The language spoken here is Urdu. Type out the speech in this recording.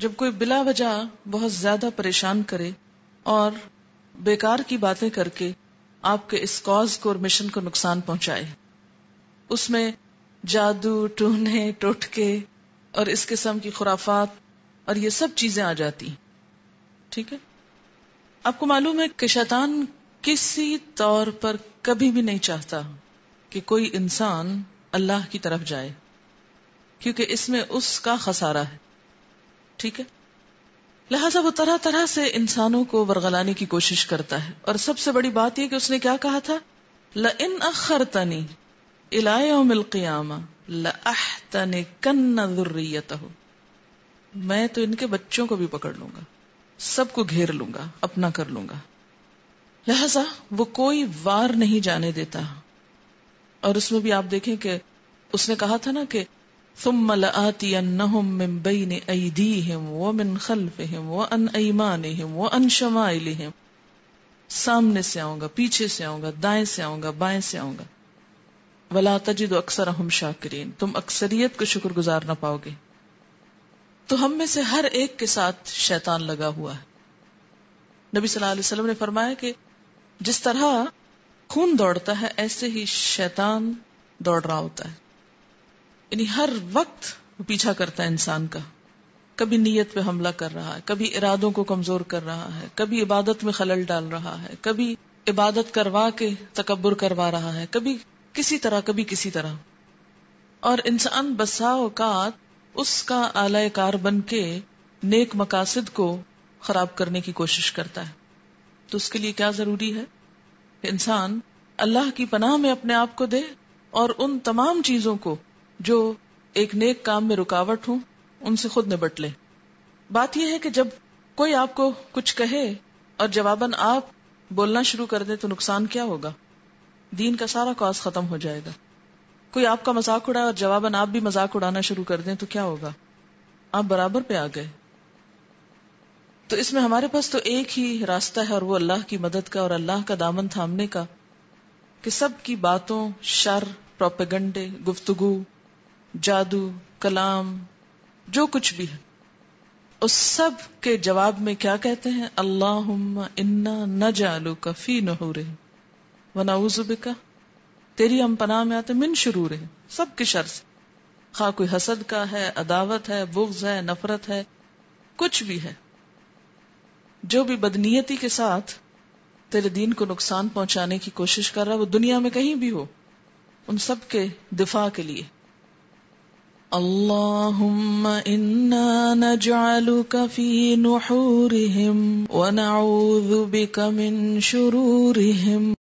جب کوئی بلا وجہ بہت زیادہ پریشان کرے اور بیکار کی باتیں کر کے آپ کے اس کاز کو اور مشن کو نقصان پہنچائے، اس میں جادو، ٹونے، ٹوٹکے اور اس قسم کی خرافات اور یہ سب چیزیں آ جاتی ہیں. ٹھیک ہے؟ آپ کو معلوم ہے کہ شیطان کسی طور پر کبھی بھی نہیں چاہتا کہ کوئی انسان اللہ کی طرف جائے، کیونکہ اس میں اس کا خسارہ ہے. ٹھیک ہے؟ لہذا وہ طرح طرح سے انسانوں کو ورغلانے کی کوشش کرتا ہے، اور سب سے بڑی بات یہ کہ اس نے کیا کہا تھا، لَإِنْ أَخَّرْتَنِي إِلَىٰ يَوْمِ الْقِيَامَةِ لَأَحْتَنِكَنَّ ذُرِّيَّتَهُ، میں تو ان کے بچوں کو بھی پکڑ لوں گا، سب کو گھیر لوں گا، اپنا کر لوں گا. لہذا وہ کوئی وار نہیں جانے دیتا. اور اس میں بھی آپ دیکھیں کہ اس نے کہا تھا نا کہ ثُمَّ لَآتِيَنَّهُم مِّن بَيْنِ أَيْدِيهِمْ وَمِنْ خَلْفِهِمْ وَعَنْ أَيْمَانِهِمْ وَعَنْ شَمَائِلِهِمْ، سامنے سے آؤں گا، پیچھے سے آؤں گا، دائیں سے آؤں گا، بائیں سے آؤں گا. وَلَا تَجِدُ أَكْثَرَهُمْ شَاكِرِينَ، تم اکثریت کو شکر گزار نہ پاؤ گے. تو ہم میں سے ہر ایک کے ساتھ شیطان لگا ہوا ہے. نبی صلی اللہ علیہ وسلم نے فرمایا کہ جس طرح خون دوڑتا ہے ایسے ہی شیطان دوڑ رہا ہوتا ہے، یعنی ہر وقت وہ پیچھا کرتا ہے انسان کا. کبھی نیت پہ حملہ کر رہا ہے، کبھی ارادوں کو کمزور کر رہا ہے، کبھی عبادت میں خلل ڈال رہا ہے، کبھی عبادت کروا کے تکبر کروا رہا ہے، کبھی کسی طرح کبھی کسی طرح. اور انسان بسا اوقات اس کا آلہ کار بن کے نیک مقاصد کو خراب کرنے کی کوشش کرتا ہے. تو اس کے لیے کیا ضروری ہے کہ انسان اللہ کی پناہ میں اپنے آپ کو دے اور ان تمام چیزوں کو جو ایک نیک کام میں رکاوٹ ہوں ان سے خود نبٹ لے. بات یہ ہے کہ جب کوئی آپ کو کچھ کہے اور جواباً آپ بولنا شروع کر دیں تو نقصان کیا ہوگا؟ دین کا سارا کاز ختم ہو جائے گا. کوئی آپ کا مذاق اڑائے اور جواباً آپ بھی مذاق اڑانا شروع کر دیں تو کیا ہوگا؟ آپ برابر پہ آ گئے. تو اس میں ہمارے پاس تو ایک ہی راستہ ہے، اور وہ اللہ کی مدد کا اور اللہ کا دامن تھامنے کا، کہ سب کی باتوں، شر، پروپیگنڈے، گفتگو، جادو، کلام، جو کچھ بھی ہے، اس سب کے جواب میں کیا کہتے ہیں؟ اللہم انا نجعلک فی نحورہم ونعوذ بک، تیری ہم پناہ میں آتے من شرورہم، سب کے شر سے، خواہ کوئی حسد کا ہے، عداوت ہے، بغض ہے، نفرت ہے، کچھ بھی ہے، جو بھی بدنیتی کے ساتھ تیرے دین کو نقصان پہنچانے کی کوشش کر رہا ہے، وہ دنیا میں کہیں بھی ہو، ان سب کے دفاع کے لیے اللہم انا نجعلک فی نحورہم ونعوذ بک من شرورہم